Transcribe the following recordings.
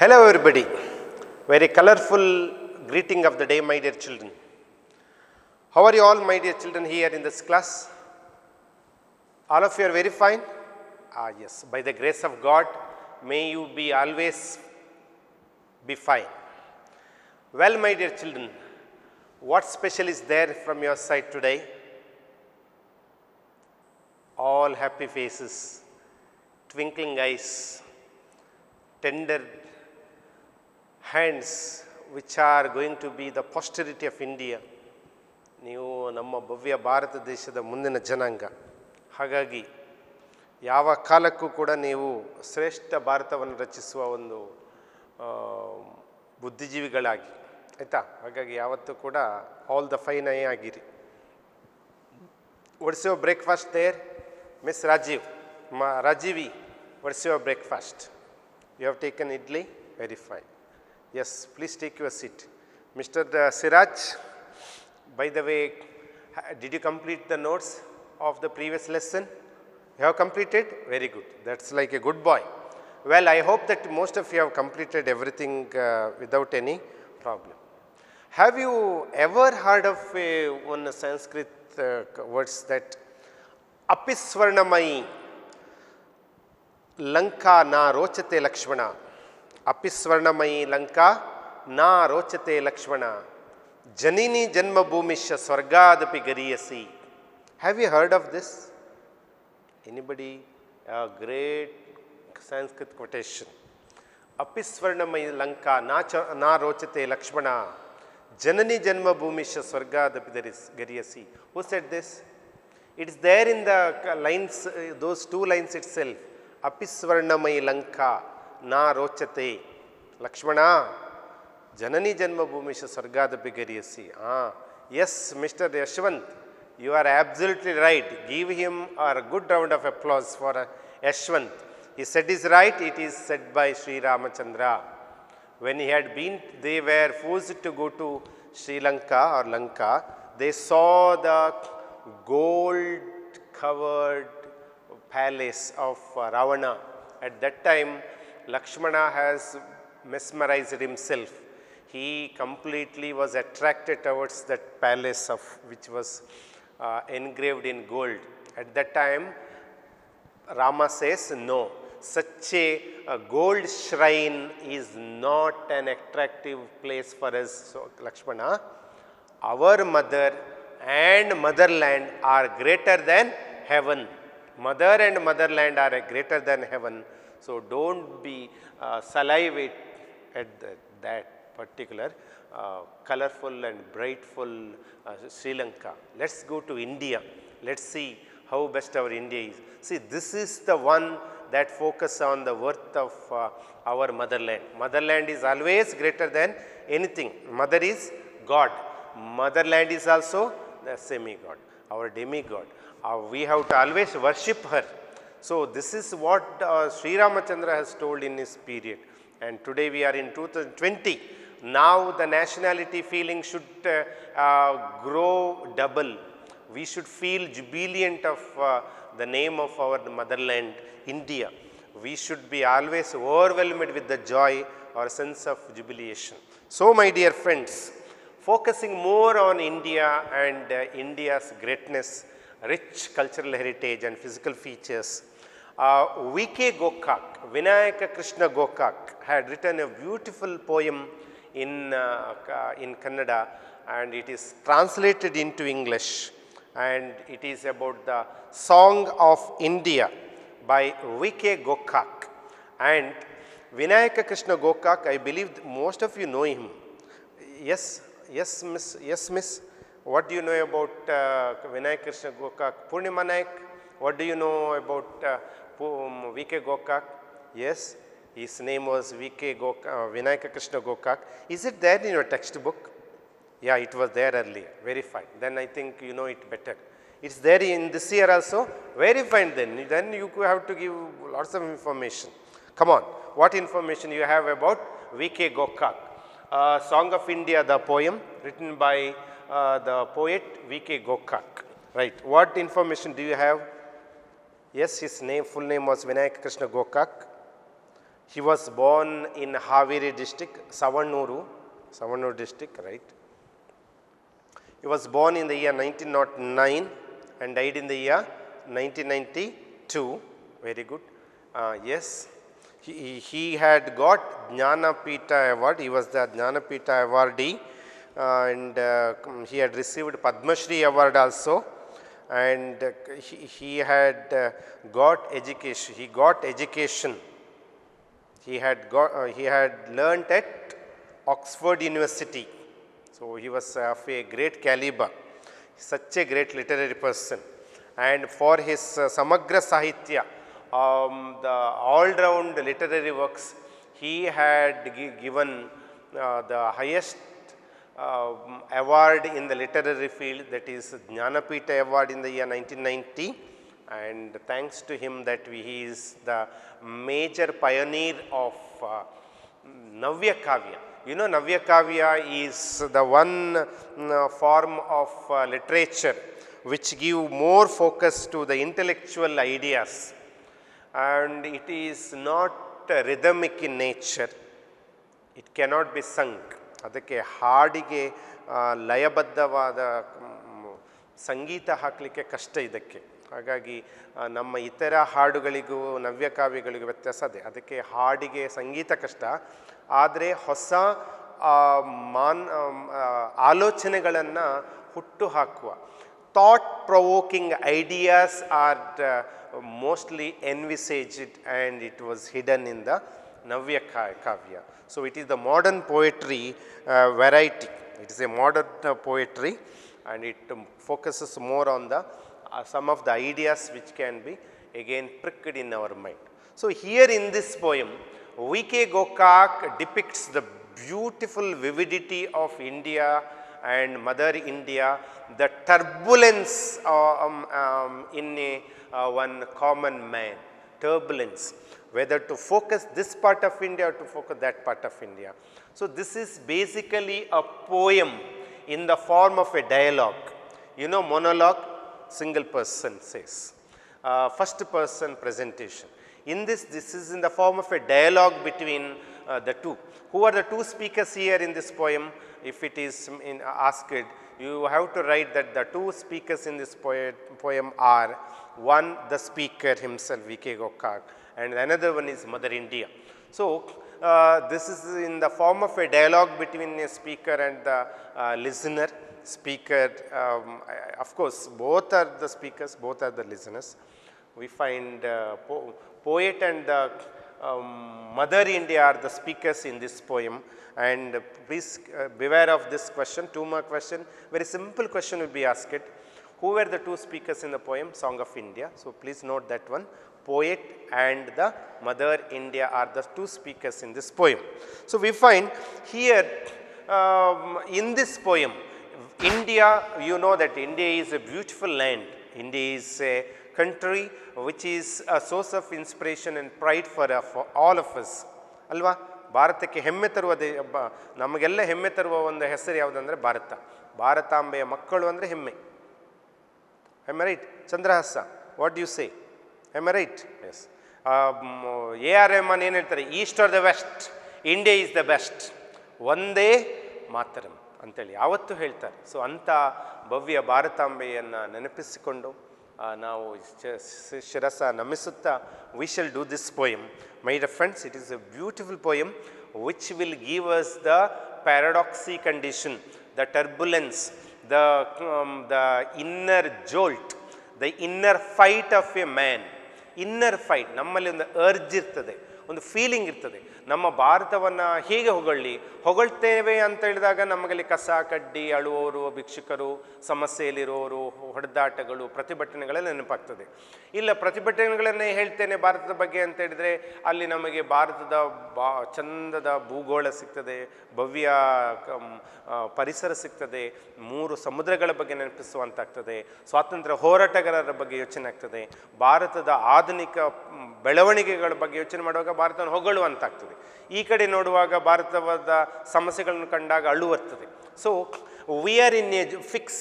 Hello everybody. Very colorful greeting of the day, my dear children. How are you all, my dear children, here in this class? All of you are very fine? Yes. By the grace of God, may you be always be fine. Well, my dear children, what special is there from your side today? All happy faces, twinkling eyes, tender hands which are going to be the posterity of India. ನೀವು ನಮ್ಮ ಭವ್ಯ ಭಾರತ ದೇಶದ ಮುಂದಿನ ಜನಾಂಗ. ಹಾಗಾಗಿ ಯಾವ ಕಾಲಕ್ಕೂ ಕೂಡ ನೀವು ಶ್ರೇಷ್ಠ ಭಾರತವನ್ನು ರಚಿಸುವ ಒಂದು ಬುದ್ಧಿಜೀವಿಗಳಾಗಿ, ಆಯಿತಾ? ಹಾಗಾಗಿ ಯಾವತ್ತೂ ಕೂಡ ಆಲ್ ದ ಫೈನ್ ಐ ಆಗಿರಿ. What's your breakfast there? Miss Rajeevi, what's your breakfast? You have taken idli? Very fine. Yes, please take your seat. Mr. Siraj, by the way, did you complete the notes of the previous lesson? You have completed? Very good. That's like a good boy. Well, I hope that most of you have completed everything without any problem. Have you ever heard of one Sanskrit words that Apisvarnamayi Lanka na rochate Lakshmana? Apisvarnamayi Lanka na rochate Lakshmana Janini Janmabhumisha Swargadapi Gariyasi. Have you heard of this? Anybody? A great Sanskrit quotation. Apisvarnamayi Lanka na rochate Lakshmana Janani Janmabhumisha Swargadapi Gariyasi. Who said this? It is there in the lines, those two lines itself. Apisvarnamayi Lanka na rochate Lakshmana Janani Janmabhumisha Swargadapi Gariyasi. Yes, Mr. Yashwant, you are absolutely right. Give him a good round of applause for Yashwant. He said is right. It is said by Sri Ramachandra. When he had been, they were forced to go to Sri Lanka or Lanka. They saw the gold covered palace of Ravana. At that time, Lakshmana has mesmerized himself. He completely was attracted towards that palace of which was engraved in gold. At that time, Rama says, no, such a gold shrine is not an attractive place for us. So, Lakshmana, our mother and motherland are greater than heaven. Mother and motherland are greater than heaven. So, don't be salivate at that particular colorful and brightful Sri Lanka. Let's go to India. Let's see how best our India is. See, this is the one that focus on the worth of our motherland. Motherland is always greater than anything. Mother is God. Motherland is also the semi-God, our demigod. We have to always worship her. So, this is what Sri Ramachandra has told in his period, and today we are in 2020. Now the nationality feeling should grow double. We should feel jubilant of the name of our motherland, India. We should be always overwhelmed with the joy or sense of jubilation. So, my dear friends, focusing more on India and India's greatness, rich cultural heritage and physical features, V.K. Gokak, Vinayaka Krishna Gokak, had written a beautiful poem in Kannada, and it is translated into English, and it is about the Song of India by V.K. Gokak. And Vinayaka Krishna Gokak, I believe most of you know him. Yes, miss. What do you know about Vinayaka Krishna Gokak? Purnima Naik, what do you know about V.K. Gokak? Yes, his name was Vinayaka Krishna Gokak. Is it there in your textbook? Yeah, it was there earlier. Very fine. Then I think you know it better. It's there in this year also. Very fine then. Then you have to give lots of information. Come on. What information you have about V.K. Gokak? Song of India, the poem written by the poet V.K. Gokak. Right. What information do you have? Yes, his full name was Vinayaka Krishna Gokak. He was born in Haveri district, Savannur district, right? He was born in the year 1909 and died in the year 1992. Very good. Yes. He had got Jnanapita Award. He was the Jnanapita awardee, and he had received Padma Shri Award also. And he had got education. He got education. He had learnt at Oxford University. So he was of a great caliber, such a great literary person. And for his Samagra Sahitya, the all-round literary works, he had given the highest award in the literary field, that is Jnanapita Award in the year 1990. And thanks to him that he is the major pioneer of Navya Kavya. You know, Navya Kavya is the one form of literature which give more focus to the intellectual ideas, and it is not rhythmic in nature. It cannot be sung. ಅದಕ್ಕೆ ಹಾಡಿಗೆ ಲಯಬದ್ಧವಾದ ಸಂಗೀತ ಹಾಕಲಿಕ್ಕೆ ಕಷ್ಟ ಇದಕ್ಕೆ. ಹಾಗಾಗಿ ನಮ್ಮ ಇತರ ಹಾಡುಗಳಿಗೂ ನವ್ಯಕಾವ್ಯಗಳಿಗೂ ವ್ಯತ್ಯಾಸ ಅದೇ. ಅದಕ್ಕೆ ಹಾಡಿಗೆ ಸಂಗೀತ ಕಷ್ಟ, ಆದರೆ ಹೊಸ ಆಲೋಚನೆಗಳನ್ನು ಹುಟ್ಟು ಹಾಕುವ thought provoking ideas are mostly envisaged, and it was hidden in the Navya Kavya. So it is the modern poetry variety. It is a modern poetry, and it focuses more on the some of the ideas which can be again pricked in our mind. So here in this poem, V.K. Gokak depicts the beautiful vividity of India and Mother India, the turbulence in one common man, turbulence, whether to focus this part of India or to focus that part of India. So this is basically a poem in the form of a dialogue. You know, monologue, single person says, first person presentation. In this is in the form of a dialogue between the two. Who are the two speakers here in this poem? If it is asked, you have to write that the two speakers in this poem are, one, the speaker himself, V.K. Gokak, and another one is Mother India. So this is in the form of a dialogue between a speaker and the listener. Speaker, of course, both are the speakers, both are the listeners. We find poet and the Mother India are the speakers in this poem. And please beware of this question, 2 mark question. Very simple question will be asked. Who were the two speakers in the poem Song of India? So please note that one. Poet and the Mother India are the two speakers in this poem. So we find here in this poem, India, you know that India is a beautiful land. India is a country which is a source of inspiration and pride for all of us. Alva? ಭಾರತಕ್ಕೆ ಹೆಮ್ಮೆ ತರುವ ನಮಗೆಲ್ಲ ಹೆಮ್ಮೆ ತರುವ ಒಂದು ಹೆಸರು ಯಾವುದಂದರೆ ಭಾರತ. ಭಾರತಾಂಬೆಯ ಮಕ್ಕಳು ಅಂದರೆ ಹೆಮ್ಮೆ. Am I right? Chandrahasa, what do you say? Am I right? Yes. A.R. Rahman ಏನು ಹೇಳ್ತಾರೆ? East or the west, India is the best, Vande Mataram ಅಂತೇಳಿ ಯಾವತ್ತೂ ಹೇಳ್ತಾರೆ. ಸೊ ಅಂಥ ಭವ್ಯ ಭಾರತಾಂಬೆಯನ್ನು ನೆನಪಿಸಿಕೊಂಡು ನಾವು ಶಿರಸ ನಮಿಸುತ್ತಾ we shall do this poem. My dear friends, it is a beautiful poem which will give us the paradoxy condition, the turbulence, the inner jolt, the inner fight of a man. Inner fight, ನಮ್ಮಲ್ಲಿ ಒಂದು urge ಇರ್ತದೆ, ಒಂದು feeling ಇರ್ತದೆ. ನಮ್ಮ ಭಾರತವನ್ನು ಹೇಗೆ ಹೊಗಳ್ತೇವೆ ಅಂತ ಹೇಳಿದಾಗ ನಮಗಲ್ಲಿ ಕಸ ಕಡ್ಡಿ ಅಳುವವರು, ಭಿಕ್ಷುಕರು, ಸಮಸ್ಯೆಯಲ್ಲಿರೋರು, ಹೊಡೆದಾಟಗಳು, ಪ್ರತಿಭಟನೆಗಳೆಲ್ಲ ನೆನಪಾಗ್ತದೆ. ಇಲ್ಲ, ಪ್ರತಿಭಟನೆಗಳನ್ನೇ ಹೇಳ್ತೇನೆ ಭಾರತದ ಬಗ್ಗೆ ಅಂತ ಹೇಳಿದರೆ ಅಲ್ಲಿ ನಮಗೆ ಭಾರತದ ಚಂದದ ಭೂಗೋಳ ಸಿಗ್ತದೆ, ಭವ್ಯ ಪರಿಸರ ಸಿಗ್ತದೆ, 3 ಸಮುದ್ರಗಳ ಬಗ್ಗೆ ನೆನಪಿಸುವಂತಾಗ್ತದೆ, ಸ್ವಾತಂತ್ರ್ಯ ಹೋರಾಟಗಾರರ ಬಗ್ಗೆ ಯೋಚನೆ ಆಗ್ತದೆ, ಭಾರತದ ಆಧುನಿಕ ಬೆಳವಣಿಗೆಗಳ ಬಗ್ಗೆ ಯೋಚನೆ ಮಾಡುವಾಗ ಭಾರತವನ್ನು ಹೊಗಳುವಂತಾಗ್ತದೆ. ಈ ಕಡೆ ನೋಡುವಾಗ ಭಾರತದ ಸಮಸ್ಯೆಗಳನ್ನು ಕಂಡಾಗ ಅಳುವರ್ತದೆ. So we are in a fix,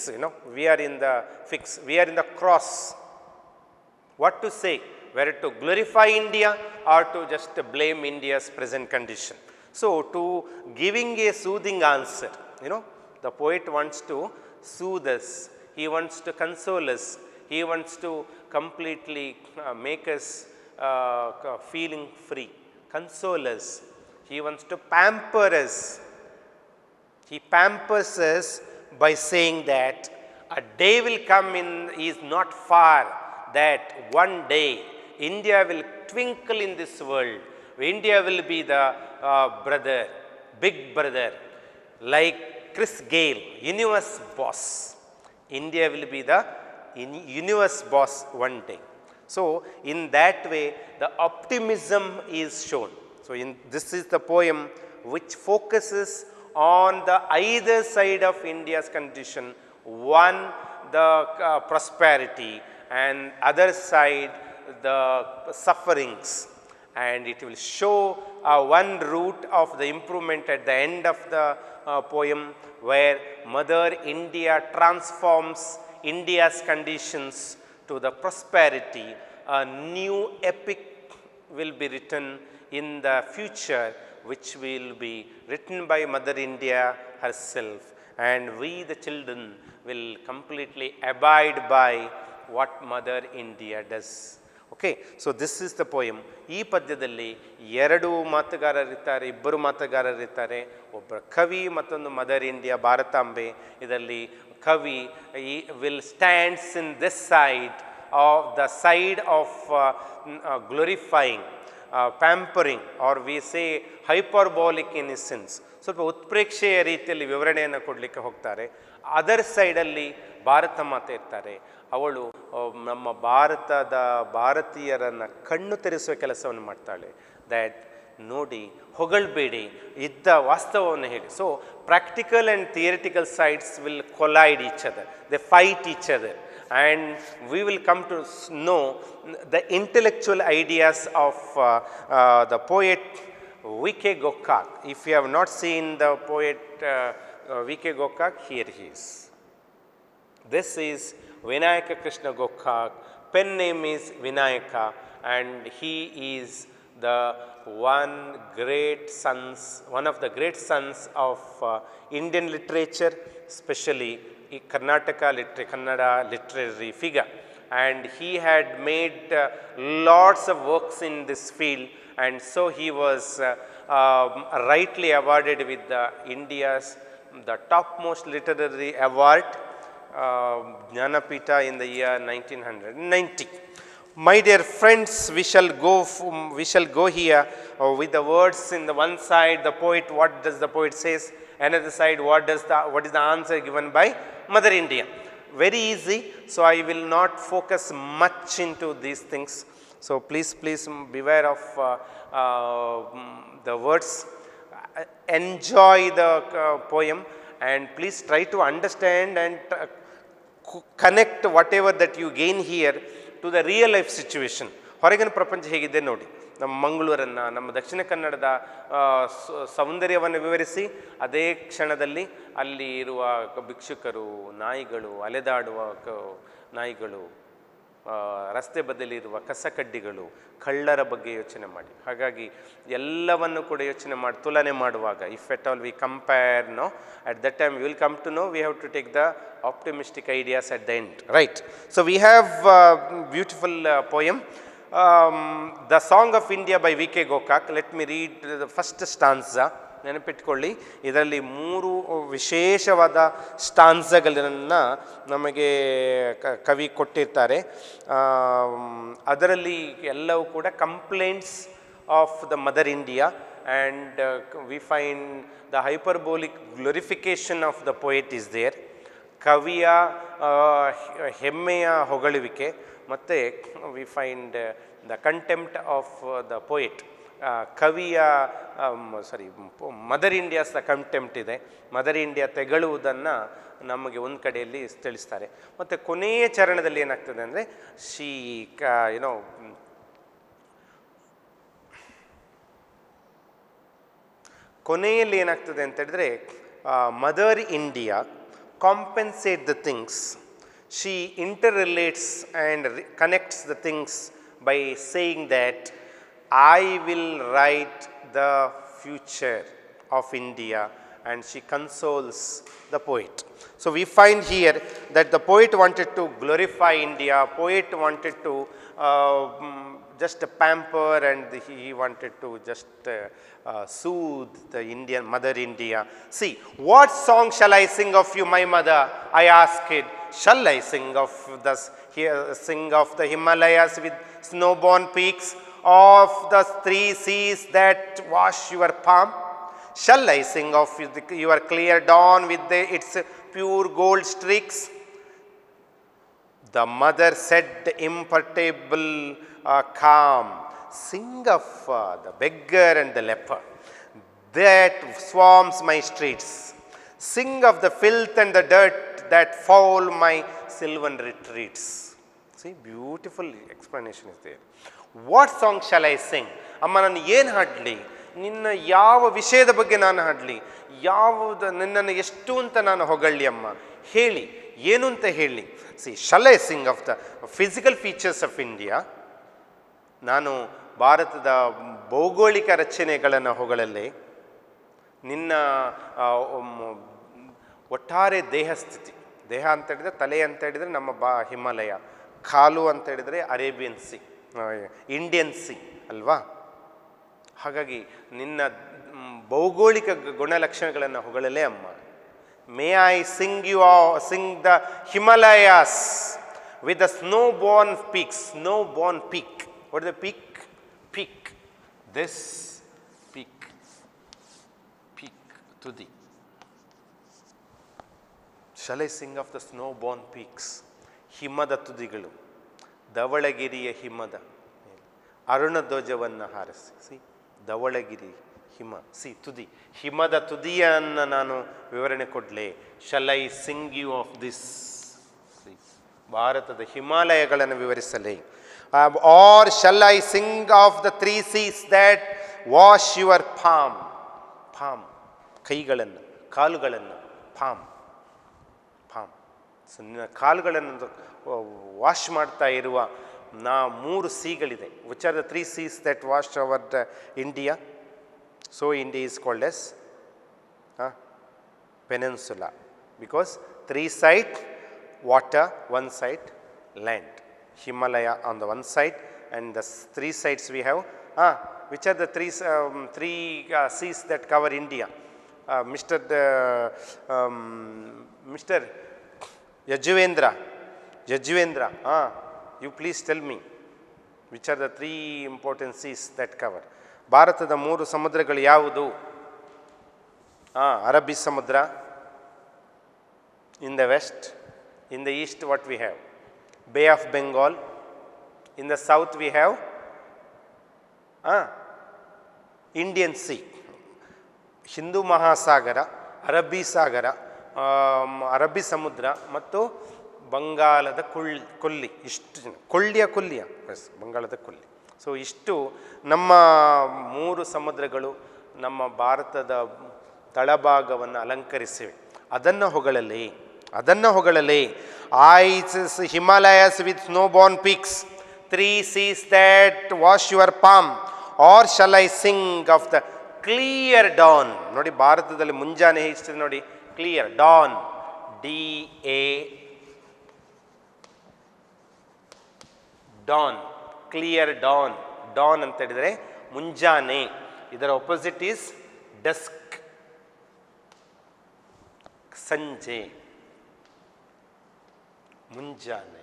we are in the fix, we are in the cross. What to say? whether to glorify India or to just blame India's present condition. So, to giving a soothing answer, the poet wants to soothe us, he wants to console us, he wants to completely make us feeling free, console us, he wants to pamper us. He pampers us by saying that a day will come is not far, that one day India will twinkle in this world. India will be the brother, big brother, like Chris Gale, universe boss. India will be the universe boss one day. So, in that way, the optimism is shown. So, this is the poem which focuses on the either side of India's condition, one the prosperity and other side the sufferings, and it will show one root of the improvement at the end of the poem, where Mother India transforms India's conditions to the prosperity. A new epic will be written in the future, which will be written by Mother India herself, and we the children will completely abide by what Mother India does. Okay, so this is the poem. ಈ ಪದ್ಯದಲ್ಲಿ ಎರಡು ಮಾತುಗಾರರಿದ್ದಾರೆ, ಇಬ್ಬರು ಮಾತುಗಾರರಿದ್ದಾರೆ, ಒಬ್ಬ ಕವಿ ಮತ್ತೊಂದು mother India ಭಾರತಾಂಬೆ. ಇದರಲ್ಲಿ ಕವಿ will stands in this side of the side of glorifying, pampering, or we say hyperbolic in a sense. ಸ್ವಲ್ಪ ಉತ್ಪ್ರೇಕ್ಷೆಯ ರೀತಿಯಲ್ಲಿ ವಿವರಣೆಯನ್ನು ಕೊಡಲಿಕ್ಕೆ ಹೋಗ್ತಾರೆ. ಅದರ್ ಸೈಡಲ್ಲಿ ಭಾರತ ಮಾತೆ ಇರ್ತಾರೆ. ಅವಳು ನಮ್ಮ ಭಾರತೀಯರನ್ನು ಕಣ್ಣು ತೆರೆಸುವ ಕೆಲಸವನ್ನು ಮಾಡ್ತಾಳೆ. ದ್ಯಾಟ್ ನೋಡಿ, ಹೊಗಳ್ಬೇಡಿ, ಇದ್ದ ವಾಸ್ತವವನ್ನು ಹೇಳಿ. So practical and theoretical sides will collide each other, they fight each other, and we will come to know the intellectual ideas of the poet V.K. Gokak. If you have not seen the poet V.K. Gokak, here he is. This is Vinayaka Krishna Gokak. Pen name is Vinayaka, and he is the one of the great sons of Indian literature, especially Karnataka Kannada literary figure, and he had made lots of works in this field, and so he was rightly awarded with the topmost literary award, Jnanapita, in the year 1990. My dear friends, we shall go here with the words in the one side, the poet, what does the poet says, another side, what is the answer given by Mother India. Very easy, so I will not focus much into these things. So please beware of the words. Enjoy the poem, and please try to understand and connect whatever that you gain here to the real life situation. ಹೊರಗಿನ ಪ್ರಪಂಚ ಹೇಗಿದೆ ನೋಡಿ. ನಮ್ಮ ಮಂಗಳೂರನ್ನು, ನಮ್ಮ ದಕ್ಷಿಣ ಕನ್ನಡದ ಸೌಂದರ್ಯವನ್ನು ವಿವರಿಸಿ, ಅದೇ ಕ್ಷಣದಲ್ಲಿ ಅಲ್ಲಿ ಇರುವ ಭಿಕ್ಷುಕರು, ನಾಯಿಗಳು, ಅಲೆದಾಡುವ ನಾಯಿಗಳು, ರಸ್ತೆ ಬದಿಯಲ್ಲಿರುವ ಕಸಕಡ್ಡಿಗಳು, ಕಳ್ಳರ ಬಗ್ಗೆ ಯೋಚನೆ ಮಾಡಿ. ಹಾಗಾಗಿ ಎಲ್ಲವನ್ನು ಕೂಡ ಯೋಚನೆ ಮಾಡಿ ತುಲನೆ ಮಾಡುವಾಗ, if at all we compare, at that time we will come to know we have to take the optimistic ideas at the end, right? So we have beautiful poem, The Song of India by V.K. Gokak. Let me read the first stanza. ನೆನಪಿಟ್ಕೊಳ್ಳಿ, ಇದರಲ್ಲಿ 3 ವಿಶೇಷವಾದ ಸ್ಟಾನ್ಸಗಳನ್ನು ನಮಗೆ ಕವಿ ಕೊಟ್ಟಿರ್ತಾರೆ. ಅದರಲ್ಲಿ ಎಲ್ಲವೂ ಕೂಡ complaints of the Mother India, and we find the hyperbolic glorification of the poet is there. ಕವಿಯ ಹೆಮ್ಮೆಯ ಹೊಗಳುವಿಕೆ, ಮತ್ತು we find the contempt of the poet. ಕವಿಯ ಮದರ್ ಇಂಡಿಯಾಸ್ ದ ಕಂಟೆಂಪ್ಟ್ ಇದೆ. ಮದರ್ ಇಂಡಿಯಾ ತೆಗಳುವುದನ್ನು ನಮಗೆ ಒಂದು ಕಡೆಯಲ್ಲಿ ತಿಳಿಸ್ತಾರೆ. ಮತ್ತು ಕೊನೆಯ ಚರಣದಲ್ಲಿ ಏನಾಗ್ತದೆ ಅಂದರೆ, ಕೊನೆಯಲ್ಲಿ ಏನಾಗ್ತದೆ ಅಂತ ಹೇಳಿದ್ರೆ, mother India compensate the things, she inter relates and connects the things by saying that I will write the future of India, and she consoles the poet. So we find here that the poet wanted to glorify India, poet wanted to just pamper, and he wanted to just soothe the Indian mother India. See, what song shall I sing of you, my mother? I asked. Shall I sing of the Himalayas with snow-born peaks, of the three seas that wash your palm? Shall I sing of your clear dawn with its pure gold streaks? The mother said, imperturbable, calm, sing of the beggar and the leper that swarms my streets. Sing of the filth and the dirt that foul my sylvan retreats. See, beautiful explanation is there. What song shall I sing? ಅಮ್ಮ, ನಾನು ಏನು ಹಾಡಲಿ? ನಿನ್ನ ಯಾವ ವಿಷಯದ ಬಗ್ಗೆ ನಾನು ಹಾಡಲಿ? ಯಾವುದು ನಿನ್ನನ್ನು ಎಷ್ಟು ಅಂತ ನಾನು ಹೊಗಳ್ಳಿ ಅಮ್ಮ? ಹೇಳಿ, ಏನು ಅಂತ ಹೇಳಿ. C, shall I sing of the physical features of India? ನಾನು ಭಾರತದ ಭೌಗೋಳಿಕ ರಚನೆಗಳನ್ನು ಹೊಗಳಲ್ಲೇ, ನಿನ್ನ ಒಟ್ಟಾರೆ ದೇಹ ಸ್ಥಿತಿ, ದೇಹ ಅಂತ ಹೇಳಿದರೆ ತಲೆ ಅಂತ ಹೇಳಿದರೆ ನಮ್ಮ ಹಿಮಾಲಯ, ಕಾಲು ಅಂತ ಹೇಳಿದರೆ ಅರೇಬಿಯನ್ ಸಿ, ಇಂಡಿಯನ್ ಸಿ ಅಲ್ವಾ? ಹಾಗಾಗಿ ನಿನ್ನ ಭೌಗೋಳಿಕ ಗುಣಲಕ್ಷಣಗಳನ್ನು ಹೊಗಳಲೇ ಅಮ್ಮ. May I sing the Himalayas with the snow-born peaks. Snow-born peak, what is the peak? Peak, this peak, peak ತುದಿ. Shall I sing of the snow-born peaks? ಹಿಮದ ತುದಿಗಳು, ಧವಳಗಿರಿಯ ಹಿಮದ ಅರುಣಧ್ವಜವನ್ನು ಹಾರಿಸಿ. ಸಿ, ಧವಳಗಿರಿ ಹಿಮ, ಸಿ ತುದಿ, ಹಿಮದ ತುದಿಯನ್ನು ನಾನು ವಿವರಣೆ ಕೊಡಲೇ? Shall I sing you of this? See, ಭಾರತದ ಹಿಮಾಲಯಗಳನ್ನು ವಿವರಿಸಲೇ? Or shall I sing of the three seas that wash your palm? Palm, ಕೈಗಳನ್ನು, ಕಾಲುಗಳನ್ನು, ಪಾಮ್, ಪಾಮ್. ಸೊ ನಿನ್ನ ಕಾಲುಗಳನ್ನು ವಾಶ್ ಮಾಡ್ತಾ ಇರುವ ಮೂರು ಸೀಗಳಿದೆ. Which are the three seas that wash our India? So India is called as peninsula, because three side water, one side land. Himalaya on the one side, and the three sides we have. Which are the three seas that cover India? Mr. Yajuvendra, you please tell me, which are the three important seas that cover? ಭಾರತದ ಮೂರು ಸಮುದ್ರಗಳು ಯಾವುದು? ಅರಬ್ಬಿ ಸಮುದ್ರ in the west. In the east what we have? Bay of Bengal. In the south we have Indian Sea. Hindu ಮಹಾಸಾಗರ, ಅರಬ್ಬಿ ಸಾಗರ, ಅರಬ್ಬಿ ಸಮುದ್ರ ಮತ್ತು ಬಂಗಾಳದ ಕೊಲ್ಲಿ. ಇಷ್ಟು ಕೊಲ್ಲಿಯ ಬಂಗಾಳದ ಕೊಲ್ಲಿ. ಸೊ ಇಷ್ಟು ನಮ್ಮ ಮೂರು ಸಮುದ್ರಗಳು ನಮ್ಮ ಭಾರತದ ತಳಭಾಗವನ್ನು ಅಲಂಕರಿಸಿವೆ. ಅದನ್ನು ಹೊಗಳಲೇ. Himalayas with snow-born peaks, three seas that wash your palm, or shall I sing of the clear dawn? ನೋಡಿ, ಭಾರತದಲ್ಲಿ ಮುಂಜಾನೆ ಹೇಳ್ತಿದೆ ನೋಡಿ, clear Don, DA, Don, clear Don. Don ಅಂತ ಹೇಳಿದರೆ ಮುಂಜಾನೆ. ಇದರ ಅಪೋಸಿಟ್ ಈಸ್ ಡಸ್ಕ್, ಸಂಜೆ. ಮುಂಜಾನೆ,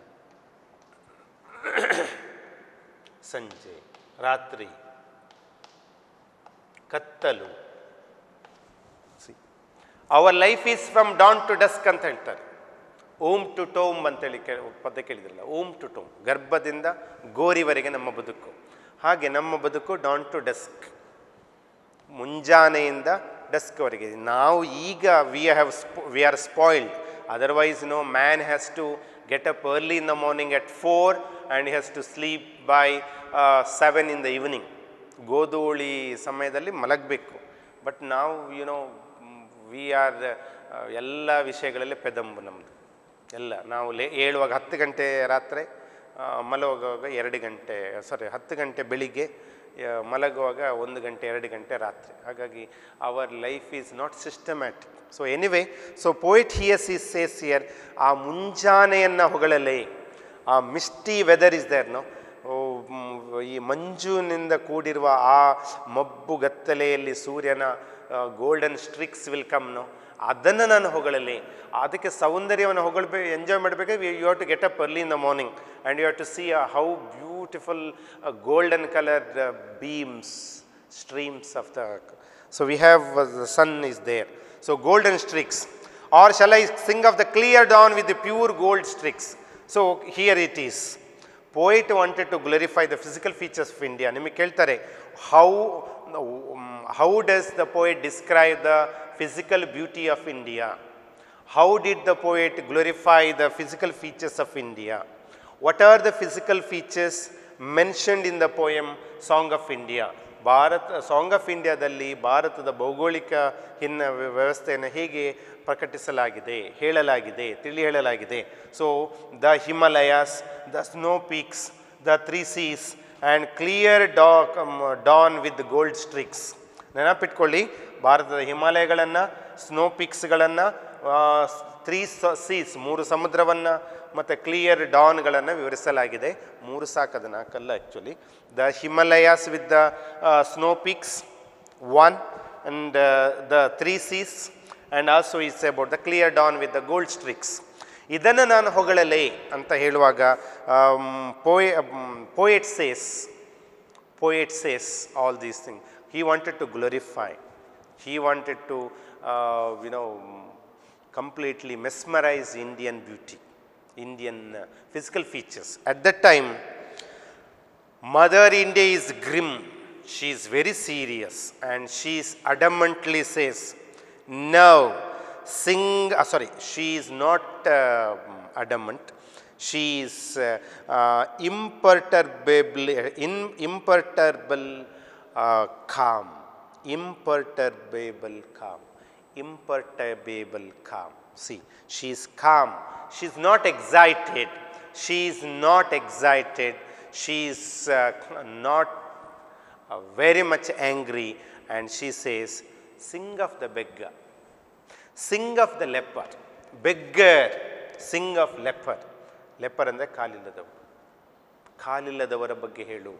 ಸಂಜೆ, ರಾತ್ರಿ, ಕತ್ತಲು. Our life is from dawn to dusk ಅಂತ ಹೇಳ್ತಾರೆ. ಓಮ್ ಟು ಟೋಮ್ ಅಂತೇಳಿ ಪದ ಕೇಳಿದ್ರಲ್ಲ, ಓಮ್ ಟು ಟೋಮ್, ಗರ್ಭದಿಂದ ಗೋರಿವರೆಗೆ ನಮ್ಮ ಬದುಕು. ಹಾಗೆ ನಮ್ಮ ಬದುಕು ಡಾನ್ ಟು ಡಸ್ಕ್, ಮುಂಜಾನೆಯಿಂದ ಡಸ್ಕ್ವರೆಗೆ. ನಾವು ಈಗ we are spoiled. Otherwise, man has to get up early in the morning at 4 and he has to sleep by 7 in the evening. ಗೋಧೂಳಿ ಸಮಯದಲ್ಲಿ ಮಲಗಬೇಕು. ಬಟ್ ನಾವು ವಿ ಆರ್ ಎಲ್ಲ ವಿಷಯಗಳಲ್ಲಿ ಪೆದಂಬು ನಮ್ಮದು. ಎಲ್ಲ ನಾವು ಏಳುವಾಗ 10 ಗಂಟೆ ರಾತ್ರಿ, ಮಲಗುವಾಗ 2 ಗಂಟೆ 10 ಗಂಟೆ ಬೆಳಿಗ್ಗೆ, ಮಲಗುವಾಗ 1 ಗಂಟೆ 2 ಗಂಟೆ ರಾತ್ರಿ. ಹಾಗಾಗಿ our life is not systematic. So anyway, so poet here's is says here, ಆ ಮುಂಜಾನೆಯನ್ನು ಹೊಗಳಲೇ, ಆ misty weather is there no, ಈ ಮಂಜುನಿಂದ ಕೂಡಿರುವ ಆ ಮಬ್ಬುಗತ್ತಲೆಯಲ್ಲಿ ಸೂರ್ಯನ golden streaks will come no, ಅದನ್ನು ನಾನು ಹೊಗಳಲಿ. ಅದಕ್ಕೆ ಸೌಂದರ್ಯವನ್ನು ಎಂಜಾಯ್ ಮಾಡಬೇಕಾದ್ರೆ you have to get up early in the morning and you have to see how beautiful golden colour beams, streams of the, so we have the sun is there, so golden streaks. Or shall I sing of the clear dawn with the pure gold streaks? So here it is, poet wanted to glorify the physical features of India. ನಿಮಗೆ ಕೇಳ್ತಾರೆ, how does the poet describe the physical beauty of India? How did the poet glorify the physical features of India? What are the physical features mentioned in the poem Song of India? Song of ಇಂಡಿಯಾದಲ್ಲಿ ಭಾರತದ ಭೌಗೋಳಿಕ ವ್ಯವಸ್ಥೆಯನ್ನು ಹೇಗೆ ಪ್ರಕಟಿಸಲಾಗಿದೆ, ತಿಳಿ ಹೇಳಲಾಗಿದೆ. So the Himalayas, the snow peaks, the 3 seas and clear dawn with gold streaks. ನೆನಪಿಟ್ಕೊಳ್ಳಿ, ಭಾರತದ ಹಿಮಾಲಯಗಳನ್ನು, ಸ್ನೋ ಪೀಕ್ಸ್ಗಳನ್ನು, 3 seas 3 ಸಮುದ್ರವನ್ನು ಮತ್ತು ಕ್ಲಿಯರ್ ಡಾನ್ಗಳನ್ನು ವಿವರಿಸಲಾಗಿದೆ. 3 ಸಾಕದು, 4 ಅಲ್ಲ actually. The Himalayas with the snow peaks 1 and the 3 seas and also is about the clear dawn with the gold streaks. ಇದನ್ನು ನಾನು ಹೊಗಳಲೇ ಅಂತ ಹೇಳುವಾಗ poet says all these things. He wanted to glorify, he wanted to completely mesmerize Indian beauty, Indian physical features. At that time, Mother India is grim, she is very serious, and she is adamantly says, no, sing, she is not adamant, she is imperturbable calm, imperturbable calm. See, she is calm, she is not excited, she is not very much angry, and she says, sing of the beggar, sing of the leper, beggar, sing of leper. ಲೆಪರ್ ಅಂದರೆ ಕಾಲಿಲ್ಲದವರ ಬಗ್ಗೆ ಹೇಳು,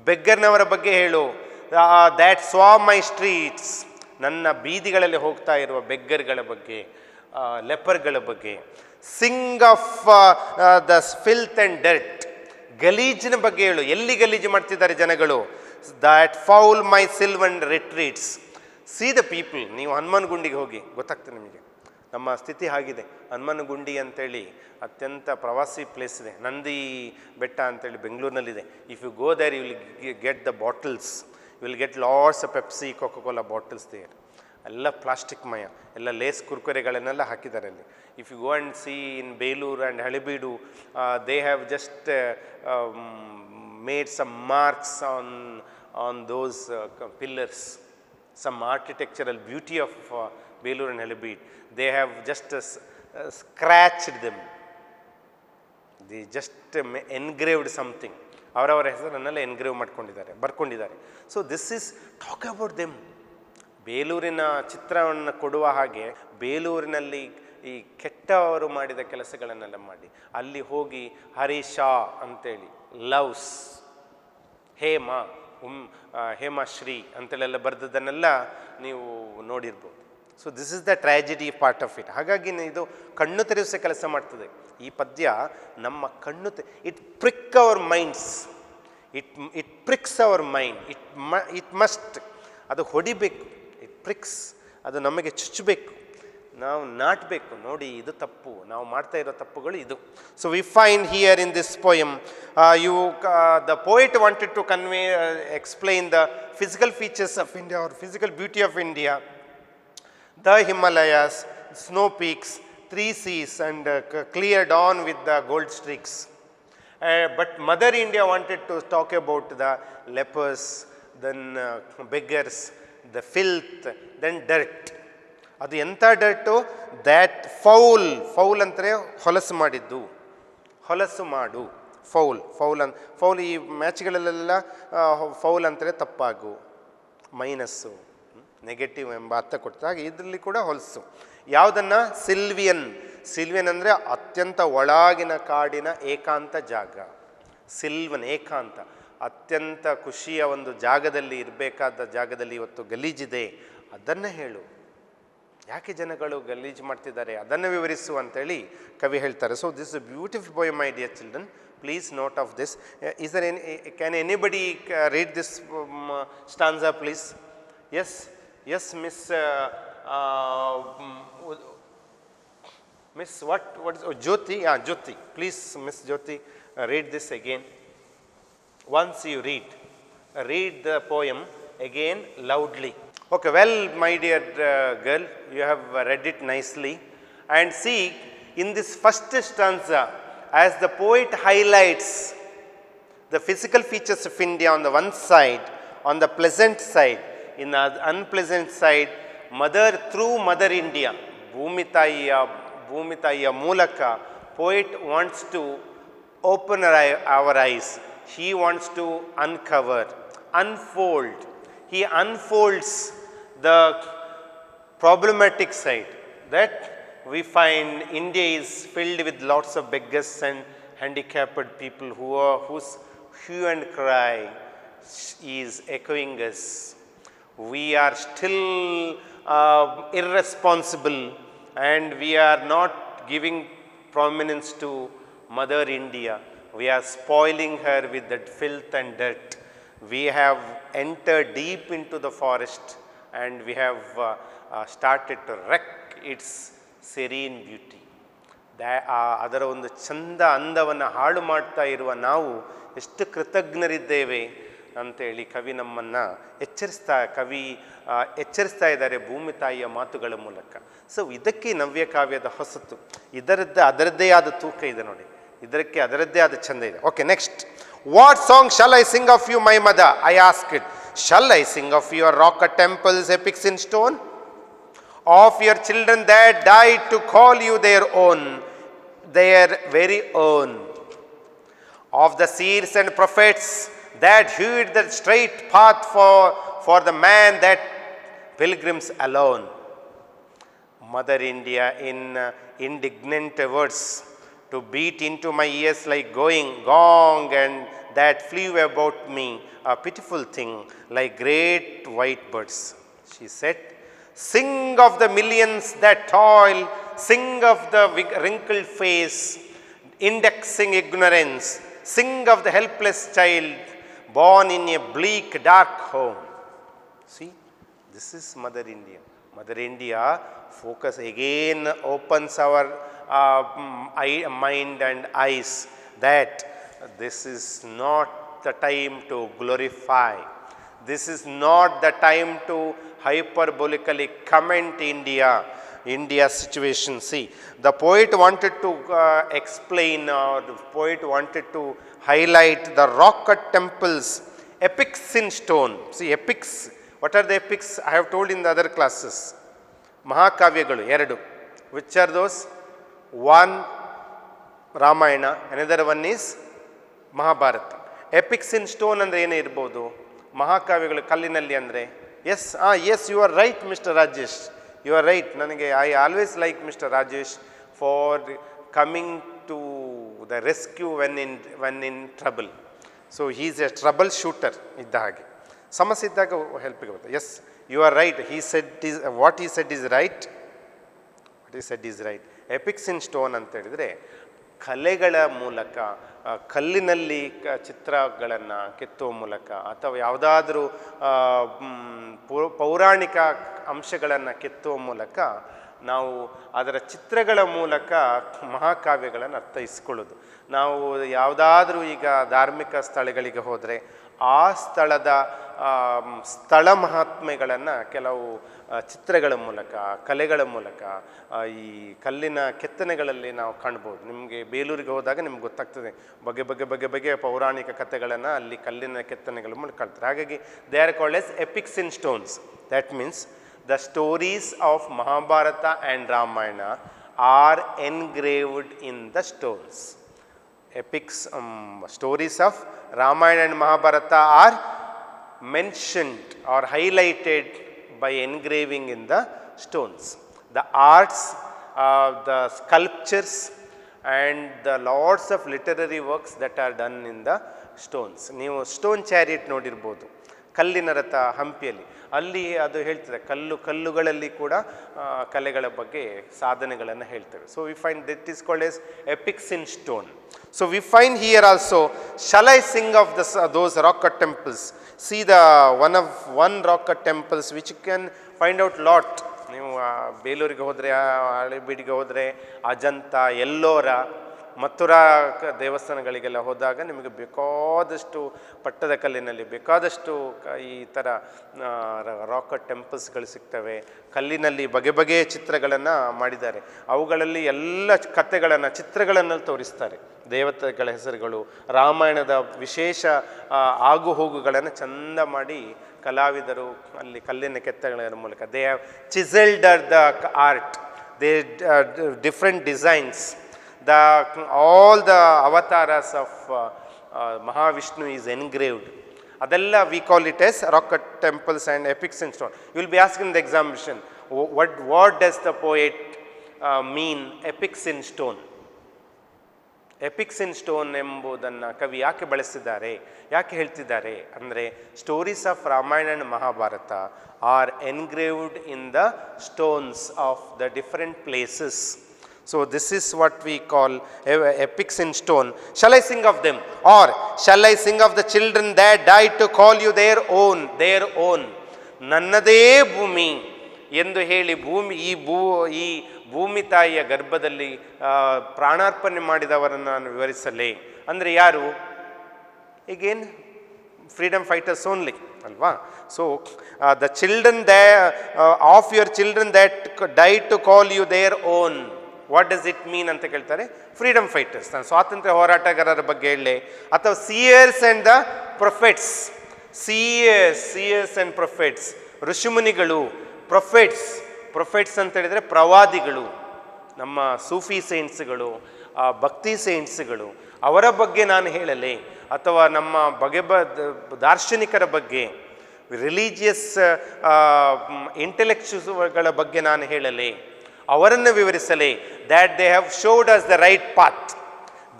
ಬೆಗ್ಗರ್ನವರ ಬಗ್ಗೆ ಹೇಳು. That ಸ್ವಾ my streets, ನನ್ನ ಬೀದಿಗಳಲ್ಲಿ ಹೋಗ್ತಾ ಇರುವ ಬೆಗ್ಗರ್ಗಳ ಬಗ್ಗೆ, ಲೆಪರ್ಗಳ ಬಗ್ಗೆ. Sing of the filth and dirt, ಗಲೀಜಿನ ಬಗ್ಗೆ ಹೇಳು. ಎಲ್ಲಿ ಗಲೀಜು ಮಾಡ್ತಿದ್ದಾರೆ ಜನಗಳು. That foul my sylvan retreats. See the people. ನೀವು ಹನುಮನಗುಂಡಿಗೆ ಹೋಗಿ, ಗೊತ್ತಾಗ್ತದೆ ನಿಮಗೆ ನಮ್ಮ ಸ್ಥಿತಿ ಆಗಿದೆ. ಹನುಮನಗುಂಡಿ ಅಂತೇಳಿ ಅತ್ಯಂತ ಪ್ರವಾಸಿ ಪ್ಲೇಸ್ ಇದೆ, ನಂದಿ ಬೆಟ್ಟ ಅಂತೇಳಿ ಬೆಂಗಳೂರಿನಲ್ಲಿದೆ. If you go there you will get the bottles, you will get lots of Pepsi, Coca Cola bottles there. ಎಲ್ಲ ಪ್ಲಾಸ್ಟಿಕ್ ಮಯ, ಎಲ್ಲ ಲೇಸ್ ಕುರ್ಕುರೆಗಳನ್ನೆಲ್ಲ ಹಾಕಿದ್ದಾರೆ ಅಲ್ಲಿ. If you go and see in Belur and Halebidu, they have just made some marks on those pillars, some architectural beauty of Belur and Halebeed. They have just scratched them, they just engraved something. ಅವರವರ ಹೆಸರನ್ನೆಲ್ಲ engrave ಮಾಡ್ಕೊಂಡಿದ್ದಾರೆ, ಬರ್ಕೊಂಡಿದ್ದಾರೆ. So this is talk about them. ಬೇಲೂರಿನ ಚಿತ್ರವನ್ನು ಕೊಡುವ ಹಾಗೆ ಬೇಲೂರಿನಲ್ಲಿ ಈ ಕೆಟ್ಟವರು ಮಾಡಿದ ಕೆಲಸಗಳನ್ನೆಲ್ಲ ಮಾಡಿ, ಅಲ್ಲಿ ಹೋಗಿ ಹರೀಶಾ ಅಂತೇಳಿ ಲವ್ಸ್, ಹೇಮಶ್ರೀ ಅಂತೇಳೆಲ್ಲ ಬರೆದದ್ದನ್ನೆಲ್ಲ ನೀವು ನೋಡಿರ್ಬೋದು. So this is the tragedy part of it. ಹಾಗಾಗಿ ಇದು ಕಣ್ಣು ತೆರೆಸೋ ಕೆಲಸ ಮಾಡ್ತದೆ ಈ ಪದ್ಯ. ನಮ್ಮ ಕಣ್ಣು it prick our minds, it Prix our mind. It must, ಅದು ಹೊಡಿಬೇಕು. ಇಟ್ ಪ್ರಿಕ್ಸ್, ಅದು ನಮಗೆ ಚುಚ್ಚಬೇಕು, ನಾವು ನಾಟಬೇಕು. ನೋಡಿ, ಇದು ತಪ್ಪು, ನಾವು ಮಾಡ್ತಾ ಇರೋ ತಪ್ಪುಗಳು ಇದು. So we find here in this poem, the poet wanted to explain the physical features of India or physical beauty of India, the Himalayas, snow peaks, 3 seas and clear dawn with the gold streaks. But Mother India wanted to talk about the lepers, then beggars, the filth, then dirt. ಅದು ಎಂಥ dirt? That foul. Foul ಅಂದರೆ ಹೊಲಸು ಮಾಡಿದ್ದು, ಹೊಲಸು ಮಾಡು. Foul ಈ ಮ್ಯಾಚ್ಗಳಲ್ಲೆಲ್ಲ foul ಅಂತಲೇ ತಪ್ಪಾಗು, minus, negative ಎಂಬ ಅರ್ಥ ಕೊಡ್ತಾರೆ. ಹಾಗೆ ಇದರಲ್ಲಿ ಕೂಡ ಹೊಲಸು. ಯಾವುದನ್ನು? ಸಿಲ್ವಿಯನ್ ಅಂದರೆ ಅತ್ಯಂತ ಒಳಗಿನ ಕಾಡಿನ ಏಕಾಂತ ಜಾಗ. ಸಿಲ್ವನ್ ಏಕಾಂತ, ಅತ್ಯಂತ ಖುಷಿಯ ಒಂದು ಜಾಗದಲ್ಲಿ ಇರಬೇಕಾದ ಜಾಗದಲ್ಲಿ ಇವತ್ತು ಗಲೀಜಿದೆ, ಅದನ್ನು ಹೇಳು. ಯಾಕೆ ಜನಗಳು ಗಲೀಜು ಮಾಡ್ತಿದ್ದಾರೆ ಅದನ್ನು ವಿವರಿಸು ಅಂತೇಳಿ ಕವಿ ಹೇಳ್ತಾರೆ. So this is beautiful poem my dear children, please note of this. Is there can anybody read this stanza please? Yes, Miss what is Jyoti? Jyoti, please, Miss Jyoti, read this again. Once you read the poem again loudly. Okay, well, my dear girl, you have read it nicely. And see, in this first stanza, as the poet highlights the physical features of India on the one side, on the pleasant side, in the unpleasant side, through Mother India, ಭೂಮಿತಾಯಿಯ ಮೂಲಕ poet wants to open our eyes. He wants to unfold. He unfolds the problematic side that we find India is filled with lots of beggars and handicapped people whose hue and cry is echoing us. We are still irresponsible and we are not giving prominence to Mother India. We are spoiling her with that filth and dirt. We have entered deep into the forest and we have started to wreck its serene beauty. ಅದರ ಒಂದು ಚಂದ ಅಂದವನ್ನು ಹಾಳು ಮಾಡ್ತಾ ಇರುವ ನಾವು ಎಷ್ಟು ಕೃತಜ್ಞರಿದ್ದೇವೆ ಅಂತೇಳಿ ಕವಿ ನಮ್ಮನ್ನು ಎಚ್ಚರಿಸ್ತಾ ಇದ್ದಾರೆ ಭೂಮಿ ತಾಯಿಯ ಮಾತುಗಳ ಮೂಲಕ. ಸೊ ಇದಕ್ಕೆ ನವ್ಯಕಾವ್ಯದ ಹೊಸತು, ಅದರದ್ದೇ ಆದ ತೂಕ ಇದೆ ನೋಡಿ, ಇದಕ್ಕೆ ಅದರದ್ದೇ ಆದ ಚಂದ ಇದೆ. Okay, next. What song shall I sing of you my mother? I ask it. Shall I sing of your rock temples epics in stone? Of your children that died to call you their own, their very own? Of the seers and prophets that hewed the straight path for the man that pilgrims alone? Mother India, in indignant words to beat into my ears like gong, and that flew about me, a pitiful thing, like great white birds. She said, sing of the millions that toil, sing of the wrinkled face, indexing ignorance, sing of the helpless child born in a bleak, dark home. See, this is Mother India. Mother India focus again opens our mind and eyes that this is not the time to glorify. This is not the time to hyperbolically comment India's situation. See, the poet wanted to explain, or the poet wanted to highlight the rock-cut temples, epics in stone. See, epics. What are the epics? I have told in the other classes. Mahakavyagalu, eradu. Which are those? One, Ramayana. Another one is Mahabharata. Epics in stone andre ene irbodu? Mahakavyagalu kallinalli andre? Yes, you are right, Mr. Rajesh. You are right. I always like Mr. Rajesh for coming to the rescue when in trouble. So he is a troubleshooter idda hage. ಸಮಸ್ಯೆ ಇದ್ದಾಗ ಹೆಲ್ಪಿಗೆ ಬರ್ತದೆ. Yes, you are right. What he said is right. Epics in stone ಅಂತ ಹೇಳಿದರೆ ಕಲೆಗಳ ಮೂಲಕ, ಕಲ್ಲಿನಲ್ಲಿ ಚಿತ್ರಗಳನ್ನು ಕೆತ್ತುವ ಮೂಲಕ, ಅಥವಾ ಯಾವುದಾದ್ರೂ ಪೌರಾಣಿಕ ಅಂಶಗಳನ್ನು ಕೆತ್ತುವ ಮೂಲಕ ನಾವು ಅದರ ಚಿತ್ರಗಳ ಮೂಲಕ ಮಹಾಕಾವ್ಯಗಳನ್ನು ಅರ್ಥೈಸ್ಕೊಳ್ಳೋದು. ನಾವು ಯಾವುದಾದ್ರೂ ಈಗ ಧಾರ್ಮಿಕ ಸ್ಥಳಗಳಿಗೆ ಹೋದರೆ ಆ ಸ್ಥಳ ಮಹಾತ್ಮೆಗಳನ್ನು ಕೆಲವು ಚಿತ್ರಗಳ ಮೂಲಕ, ಕಲೆಗಳ ಮೂಲಕ, ಈ ಕಲ್ಲಿನ ಕೆತ್ತನೆಗಳಲ್ಲಿ ನಾವು ಕಾಣ್ಬೋದು. ನಿಮಗೆ ಬೇಲೂರಿಗೆ ಹೋದಾಗ ನಿಮ್ಗೆ ಗೊತ್ತಾಗ್ತದೆ ಬಗೆಯ ಪೌರಾಣಿಕ ಕಥೆಗಳನ್ನು ಅಲ್ಲಿ ಕಲ್ಲಿನ ಕೆತ್ತನೆಗಳ ಮೂಲಕ ಕಾಣ್ತಾರೆ. ಹಾಗಾಗಿ they are called as epics in stones. That means the stories of Mahabharata and Ramayana are engraved in the stones. epics, stories of Ramayana and Mahabharata are mentioned or highlighted by engraving in the stones. The arts, the sculptures and the lots of literary works that are done in the stones. ನೀವು stone chariot ನೋಡಿರ್ಬೋದು, ಕಲ್ಲಿನ ರಥ ಹಂಪಿಯಲ್ಲಿ, ಅಲ್ಲಿ ಅದು ಹೇಳ್ತದೆ ಕಲ್ಲುಗಳಲ್ಲಿ ಕೂಡ ಕಲೆಗಳ ಬಗ್ಗೆ ಸಾಧನೆಗಳನ್ನು ಹೇಳ್ತೇವೆ. So we find that is called S epics in stone. So we find here also, shall I sing of those rock cut temples. C the one rock cut temples which can find out lot. ನೀವು ಬೇಲೂರಿಗೆ ಹೋದರೆ, ಹಳೆಬೀಡಿಗೆ ಹೋದರೆ, ಅಜಂತ, ಎಲ್ಲೋರ, ಮಥುರಾ ದೇವಸ್ಥಾನಗಳಿಗೆಲ್ಲ ಹೋದಾಗ ನಿಮಗೆ ಬೇಕಾದಷ್ಟು ಪಟ್ಟದ ಕಲ್ಲಿನಲ್ಲಿ ಬೇಕಾದಷ್ಟು ಈ ಥರ ರಾಕ್ ಟೆಂಪಲ್ಸ್ಗಳು ಸಿಗ್ತವೆ. ಕಲ್ಲಿನಲ್ಲಿ ಬಗೆ ಬಗೆಯ ಚಿತ್ರಗಳನ್ನು ಮಾಡಿದ್ದಾರೆ. ಅವುಗಳಲ್ಲಿ ಎಲ್ಲ ಕಥೆಗಳನ್ನು, ಚಿತ್ರಗಳನ್ನು ತೋರಿಸ್ತಾರೆ. ದೇವತೆಗಳ ಹೆಸರುಗಳು, ರಾಮಾಯಣದ ವಿಶೇಷ ಆಗು ಹೋಗುಗಳನ್ನು ಚಂದ ಮಾಡಿ ಕಲಾವಿದರು ಅಲ್ಲಿ ಕಲ್ಲಿನ ಕೆತ್ತಗಳ ಮೂಲಕ they have chiselled the art, they different designs. all the avatars of Mahavishnu is engraved. Adella we call it as rock cut temples and epics in stone. You will be asked in the examination, what does the poet mean epics in stone? Epics in stone ಎಂಬುದನ್ನು ಕವಿ ಯಾಕೆ ಬಳಸಿದ್ದಾರೆ, ಯಾಕೆ ಹೇಳ್ತಿದ್ದಾರೆ ಅಂದರೆ, stories of Ramayana and Mahabharata are engraved in the stones of the different places. So this is what we call epics in stone. Shall I sing of them, or shall I sing of the children that died to call you their own, their own? ನನ್ನದೇ ಭೂಮಿ ಎಂದು ಹೇಳಿ ಈ ಭೂಮಿ ತಾಯಿಯ ಗರ್ಭದಲ್ಲಿ ಪ್ರಾಣಾರ್ಪಣೆ ಮಾಡಿದವರನ್ನು ನಾನು ವಿವರಿಸಲೇ. ಅಂದರೆ ಯಾರು? ಈಗೇನು ಫ್ರೀಡಮ್ ಫೈಟರ್ಸ್ ಓನ್ಲಿ ಅಲ್ವಾ? So the children of your children that died to call you their own. What does it mean ಅಂತ ಕೇಳ್ತಾರೆ. ಫ್ರೀಡಮ್ ಫೈಟರ್ಸ್, ನಾನು ಸ್ವಾತಂತ್ರ್ಯ ಹೋರಾಟಗಾರರ ಬಗ್ಗೆ ಹೇಳಲೆ, ಅಥವಾ seers and the prophets. Seers and prophets, ಋಷಿಮುನಿಗಳು. ಪ್ರೊಫೆಟ್ಸ್ ಅಂತ ಹೇಳಿದರೆ ಪ್ರವಾದಿಗಳು, ನಮ್ಮ ಸೂಫಿ ಸೈನ್ಸ್ಗಳು, ಭಕ್ತಿ ಸೈನ್ಸ್ಗಳು, ಅವರ ಬಗ್ಗೆ ನಾನು ಹೇಳಲೆ, ಅಥವಾ ನಮ್ಮ ದಾರ್ಶನಿಕರ ಬಗ್ಗೆ, ರಿಲಿಜಿಯಸ್ ಇಂಟೆಲೆಕ್ಚುವಲ್ಗಳ ಬಗ್ಗೆ ನಾನು ಹೇಳಲೆ, ಅವರನ್ನು ವಿವರಿಸಲೇ. That they have showed us the right path,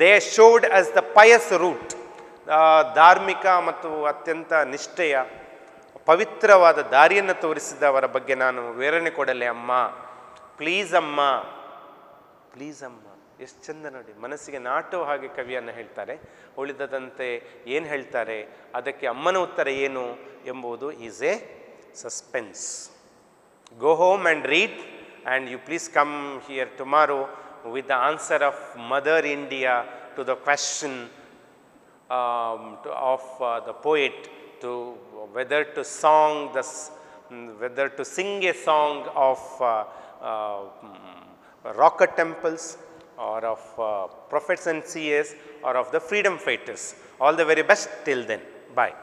they showed us the pious route. ಧಾರ್ಮಿಕ ಮತ್ತು ಅತ್ಯಂತ ನಿಷ್ಠೆಯ ಪವಿತ್ರವಾದ ದಾರಿಯನ್ನು ತೋರಿಸಿದವರ ಬಗ್ಗೆ ನಾನು ವಿವರಣೆ ಕೊಡಲೆ. ಅಮ್ಮ ಪ್ಲೀಸ್ ಅಮ್ಮ, ಪ್ಲೀಸ್ ಅಮ್ಮ. ಎಷ್ಟು ಚಂದ ನೋಡಿ, ಮನಸ್ಸಿಗೆ ನಾಟೋ ಹಾಗೆ ಕವಿಯನ್ನು ಹೇಳ್ತಾರೆ. ಉಳಿದದಂತೆ ಏನು ಹೇಳ್ತಾರೆ, ಅದಕ್ಕೆ ಅಮ್ಮನ ಉತ್ತರ ಏನು ಎಂಬುದು is A suspense. Go home and read. And you please come here tomorrow with the answer of Mother India to the question of the poet, to whether to sing a song of rock cut temples, or of prophets and seers, or of the freedom fighters. All the very best till then. Bye.